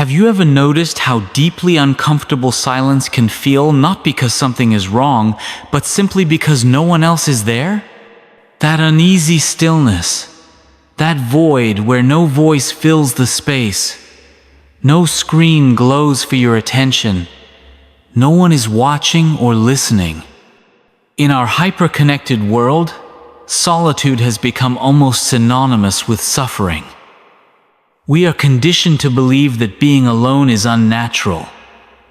Have you ever noticed how deeply uncomfortable silence can feel, not because something is wrong, but simply because no one else is there? That uneasy stillness, that void where no voice fills the space, no screen glows for your attention, no one is watching or listening. In our hyper-connected world, solitude has become almost synonymous with suffering. We are conditioned to believe that being alone is unnatural,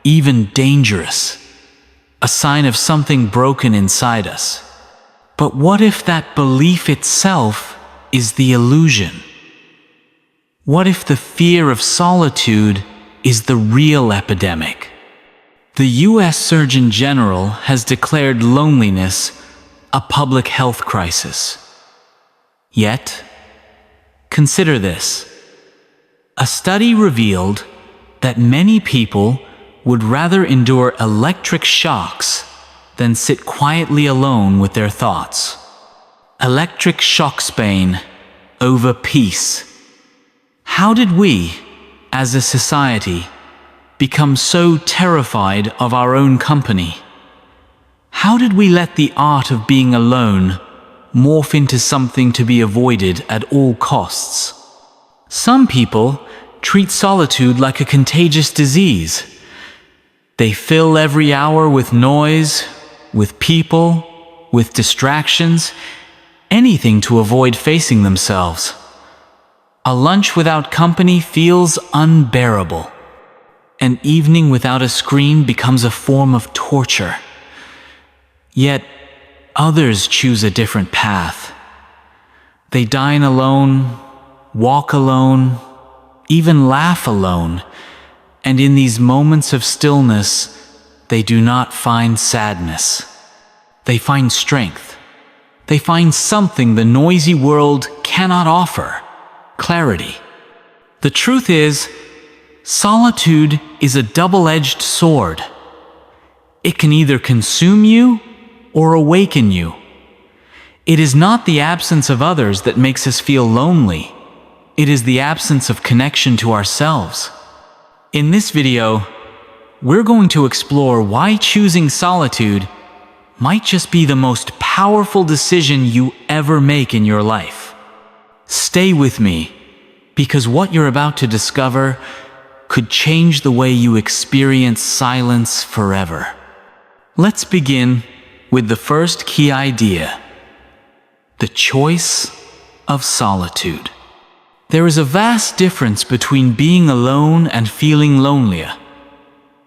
even dangerous, a sign of something broken inside us. But what if that belief itself is the illusion? What if the fear of solitude is the real epidemic? The US Surgeon General has declared loneliness a public health crisis. Yet, consider this. A study revealed that many people would rather endure electric shocks than sit quietly alone with their thoughts. Electric shocks pain over peace. How did we, as a society, become so terrified of our own company? How did we let the art of being alone morph into something to be avoided at all costs? Some people treat solitude like a contagious disease. They fill every hour with noise, with people, with distractions, anything to avoid facing themselves. A lunch without company feels unbearable. An evening without a screen becomes a form of torture. Yet, others choose a different path. They dine alone, walk alone, even laugh alone, and in these moments of stillness, they do not find sadness. They find strength. They find something the noisy world cannot offer: clarity. The truth is, solitude is a double-edged sword. It can either consume you or awaken you. It is not the absence of others that makes us feel lonely. It is the absence of connection to ourselves. In this video, we're going to explore why choosing solitude might just be the most powerful decision you ever make in your life. Stay with me, because what you're about to discover could change the way you experience silence forever. Let's begin with the first key idea: the choice of solitude. There is a vast difference between being alone and feeling lonelier.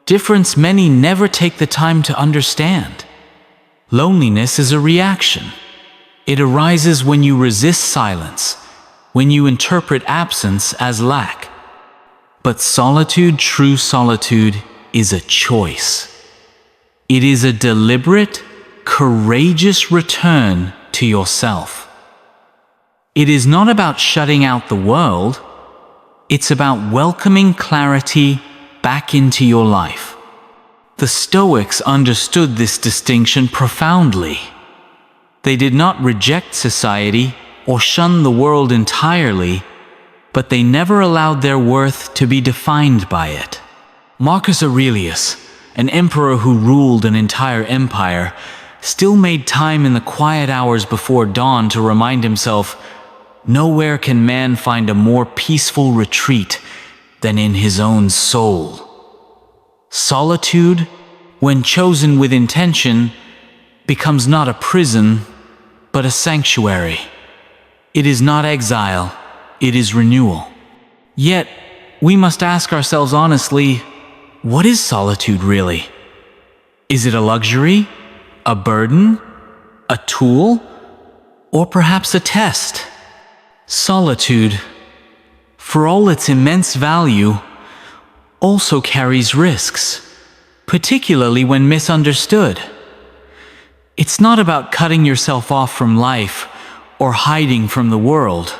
Difference many never take the time to understand. Loneliness is a reaction. It arises when you resist silence, when you interpret absence as lack. But solitude, true solitude, is a choice. It is a deliberate, courageous return to yourself. It is not about shutting out the world. It's about welcoming clarity back into your life. The Stoics understood this distinction profoundly. They did not reject society or shun the world entirely, but they never allowed their worth to be defined by it. Marcus Aurelius, an emperor who ruled an entire empire, still made time in the quiet hours before dawn to remind himself, nowhere can man find a more peaceful retreat than in his own soul. Solitude, when chosen with intention, becomes not a prison, but a sanctuary. It is not exile, it is renewal. Yet, we must ask ourselves honestly, what is solitude really? Is it a luxury, a burden, a tool, or perhaps a test? Solitude, for all its immense value, also carries risks, particularly when misunderstood. It's not about cutting yourself off from life or hiding from the world.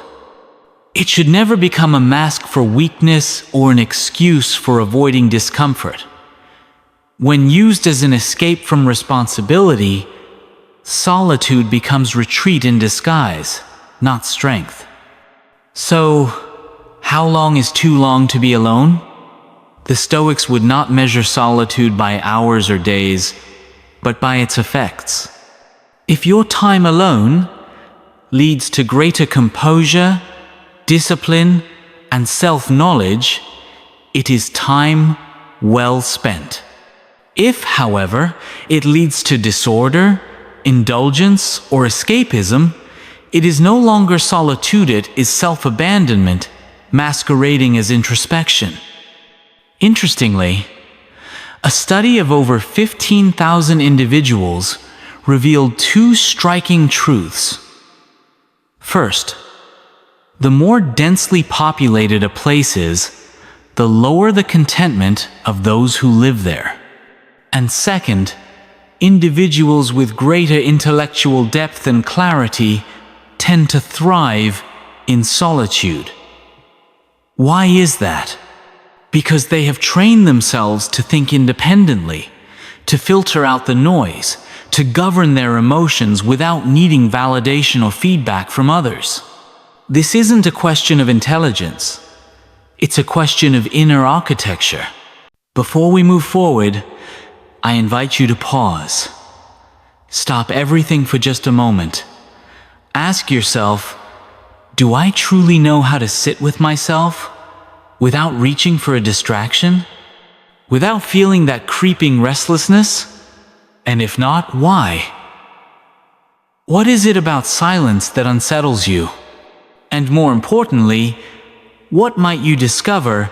It should never become a mask for weakness or an excuse for avoiding discomfort. When used as an escape from responsibility, solitude becomes retreat in disguise, not strength. So, how long is too long to be alone? The Stoics would not measure solitude by hours or days, but by its effects. If your time alone leads to greater composure, discipline, and self-knowledge, it is time well spent. If, however, it leads to disorder, indulgence, or escapism, it is no longer solitude, it is self-abandonment, masquerading as introspection. Interestingly, a study of over 15,000 individuals revealed two striking truths. First, the more densely populated a place is, the lower the contentment of those who live there. And second, individuals with greater intellectual depth and clarity tend to thrive in solitude. Why is that? Because they have trained themselves to think independently, to filter out the noise, to govern their emotions without needing validation or feedback from others. This isn't a question of intelligence. It's a question of inner architecture. Before we move forward, I invite you to pause. Stop everything for just a moment. Ask yourself, do I truly know how to sit with myself without reaching for a distraction? Without feeling that creeping restlessness? And if not, why? What is it about silence that unsettles you? And more importantly, what might you discover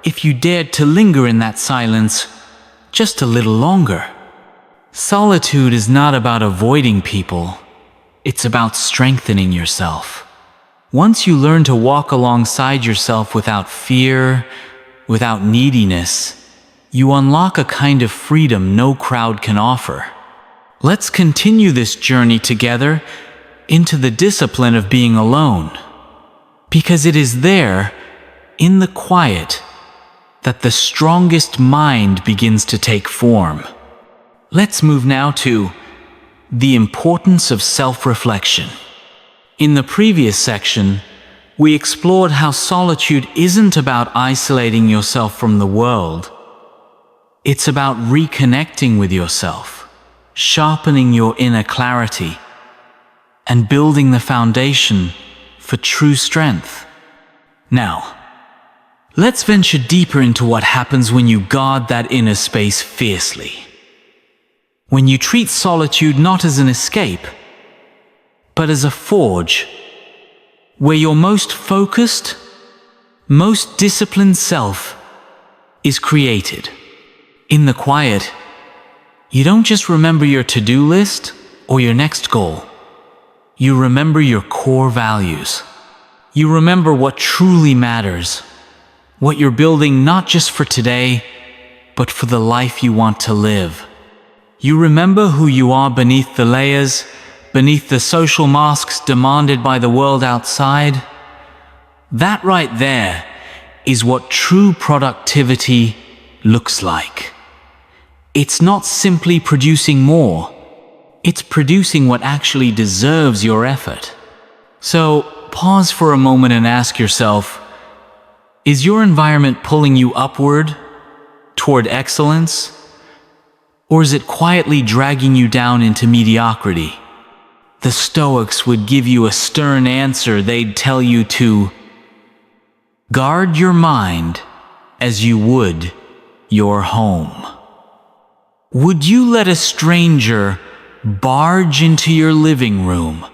if you dared to linger in that silence just a little longer? Solitude is not about avoiding people. It's about strengthening yourself. Once you learn to walk alongside yourself without fear, without neediness, you unlock a kind of freedom no crowd can offer. Let's continue this journey together into the discipline of being alone. Because it is there, in the quiet, that the strongest mind begins to take form. Let's move now to the importance of self-reflection. In the previous section, we explored how solitude isn't about isolating yourself from the world. It's about reconnecting with yourself, sharpening your inner clarity, and building the foundation for true strength. Now, let's venture deeper into what happens when you guard that inner space fiercely. When you treat solitude not as an escape, but as a forge, where your most focused, most disciplined self is created. In the quiet, you don't just remember your to-do list or your next goal. You remember your core values. You remember what truly matters, what you're building not just for today, but for the life you want to live. You remember who you are beneath the layers, beneath the social masks demanded by the world outside. That right there is what true productivity looks like. It's not simply producing more. It's producing what actually deserves your effort. So, pause for a moment and ask yourself, is your environment pulling you upward, toward excellence? Or is it quietly dragging you down into mediocrity? The Stoics would give you a stern answer. They'd tell you to guard your mind as you would your home. Would you let a stranger barge into your living room,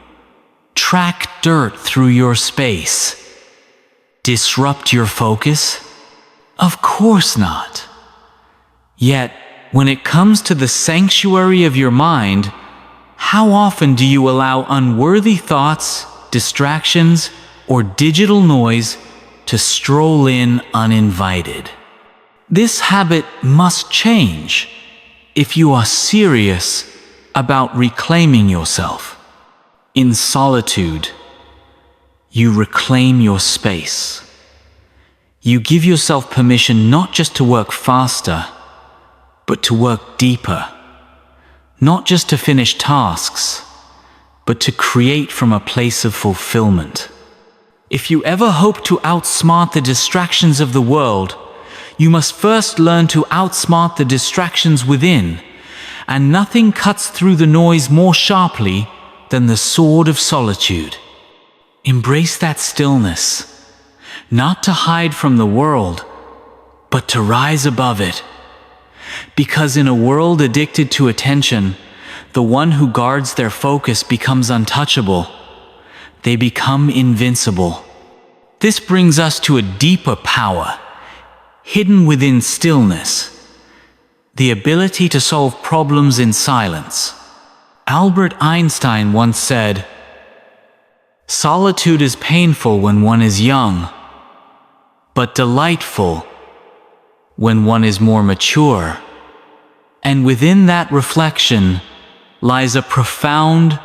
track dirt through your space, disrupt your focus? Of course not. Yet, when it comes to the sanctuary of your mind, how often do you allow unworthy thoughts, distractions, or digital noise to stroll in uninvited? This habit must change if you are serious about reclaiming yourself. In solitude, you reclaim your space. You give yourself permission not just to work faster, but to work deeper. Not just to finish tasks, but to create from a place of fulfillment. If you ever hope to outsmart the distractions of the world, you must first learn to outsmart the distractions within, and nothing cuts through the noise more sharply than the sword of solitude. Embrace that stillness, not to hide from the world, but to rise above it. Because in a world addicted to attention, the one who guards their focus becomes untouchable. They become invincible. This brings us to a deeper power, hidden within stillness, the ability to solve problems in silence. Albert Einstein once said, "Solitude is painful when one is young, but delightful when one is more mature." And within that reflection lies a profound,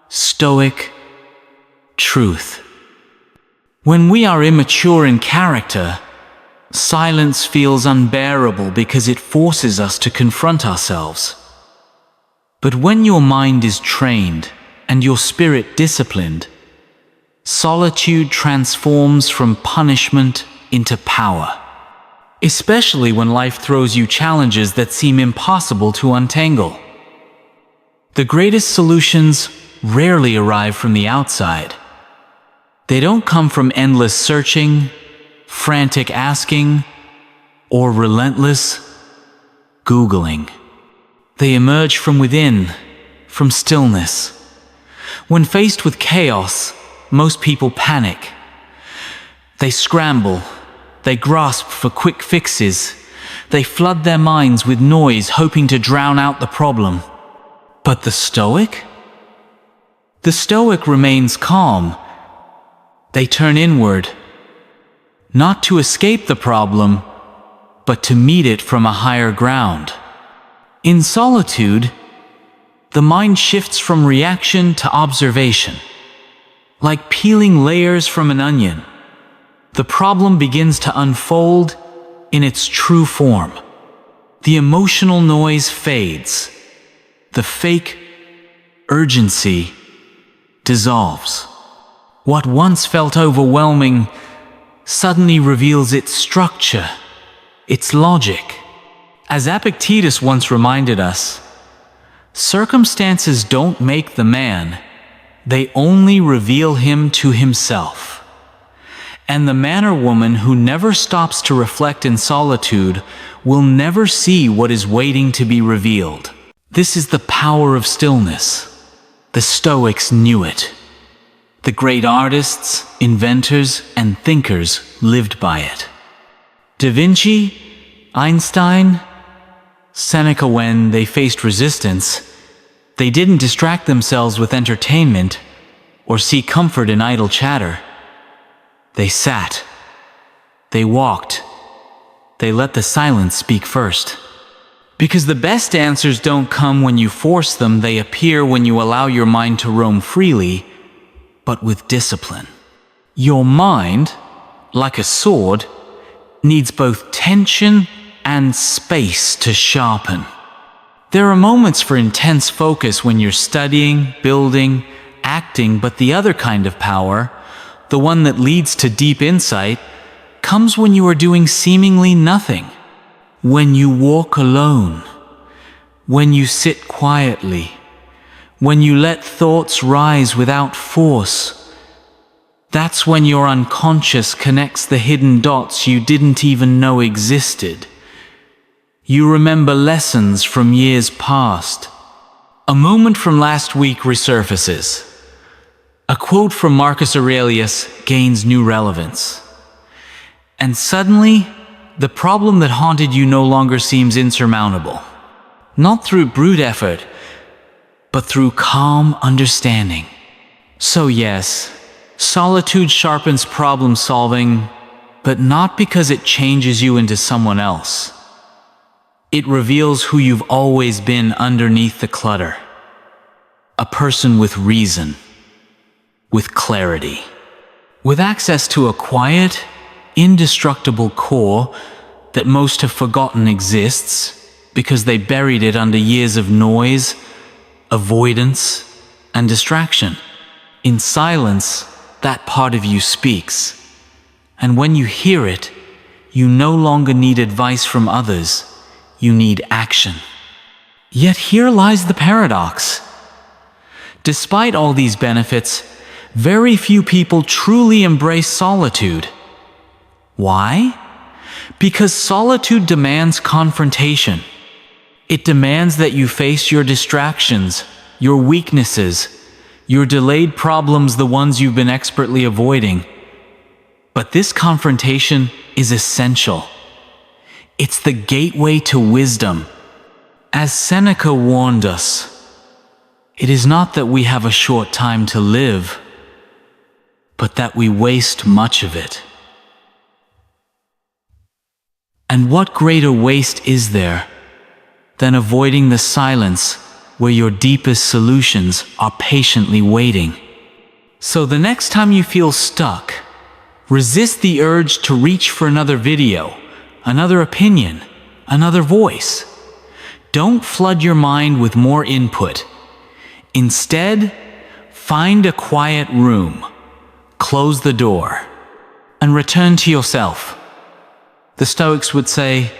Stoic truth. When we are immature in character, silence feels unbearable because it forces us to confront ourselves. But when your mind is trained and your spirit disciplined, solitude transforms from punishment into power. Especially when life throws you challenges that seem impossible to untangle. The greatest solutions rarely arrive from the outside. They don't come from endless searching, frantic asking, or relentless Googling. They emerge from within, from stillness. When faced with chaos, most people panic. They scramble. They grasp for quick fixes. They flood their minds with noise, hoping to drown out the problem. But the Stoic? The Stoic remains calm. They turn inward, not to escape the problem, but to meet it from a higher ground. In solitude, the mind shifts from reaction to observation. Like peeling layers from an onion, the problem begins to unfold in its true form. The emotional noise fades. The fake urgency dissolves. What once felt overwhelming suddenly reveals its structure, its logic. As Epictetus once reminded us, circumstances don't make the man, they only reveal him to himself. And the man or woman who never stops to reflect in solitude will never see what is waiting to be revealed. This is the power of stillness. The Stoics knew it. The great artists, inventors, and thinkers lived by it. Da Vinci, Einstein, Seneca, when they faced resistance, they didn't distract themselves with entertainment or seek comfort in idle chatter. They sat. They walked. They let the silence speak first. Because the best answers don't come when you force them, they appear when you allow your mind to roam freely, but with discipline. Your mind, like a sword, needs both tension and space to sharpen. There are moments for intense focus when you're studying, building, acting, but the other kind of power, the one that leads to deep insight, comes when you are doing seemingly nothing. When you walk alone, when you sit quietly, when you let thoughts rise without force. That's when your unconscious connects the hidden dots you didn't even know existed. You remember lessons from years past. A moment from last week resurfaces. A quote from Marcus Aurelius gains new relevance. And suddenly, the problem that haunted you no longer seems insurmountable. Not through brute effort, but through calm understanding. So yes, solitude sharpens problem solving, but not because it changes you into someone else. It reveals who you've always been underneath the clutter. A person with reason, with clarity, with access to a quiet, indestructible core that most have forgotten exists because they buried it under years of noise, avoidance, and distraction. In silence, that part of you speaks. And when you hear it, You no longer need advice from others. You need action. Yet here lies the paradox. Despite all these benefits, very few people truly embrace solitude. Why? Because solitude demands confrontation. It demands that you face your distractions, your weaknesses, your delayed problems, the ones you've been expertly avoiding. But this confrontation is essential. It's the gateway to wisdom. As Seneca warned us, it is not that we have a short time to live, but that we waste much of it. And what greater waste is there than avoiding the silence where your deepest solutions are patiently waiting? So the next time you feel stuck, resist the urge to reach for another video, another opinion, another voice. Don't flood your mind with more input. Instead, find a quiet room, close the door, and return to yourself. The Stoics would say,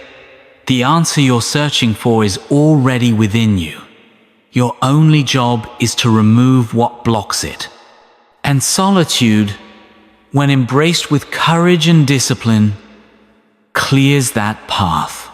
the answer you're searching for is already within you. Your only job is to remove what blocks it. And solitude, when embraced with courage and discipline, clears that path.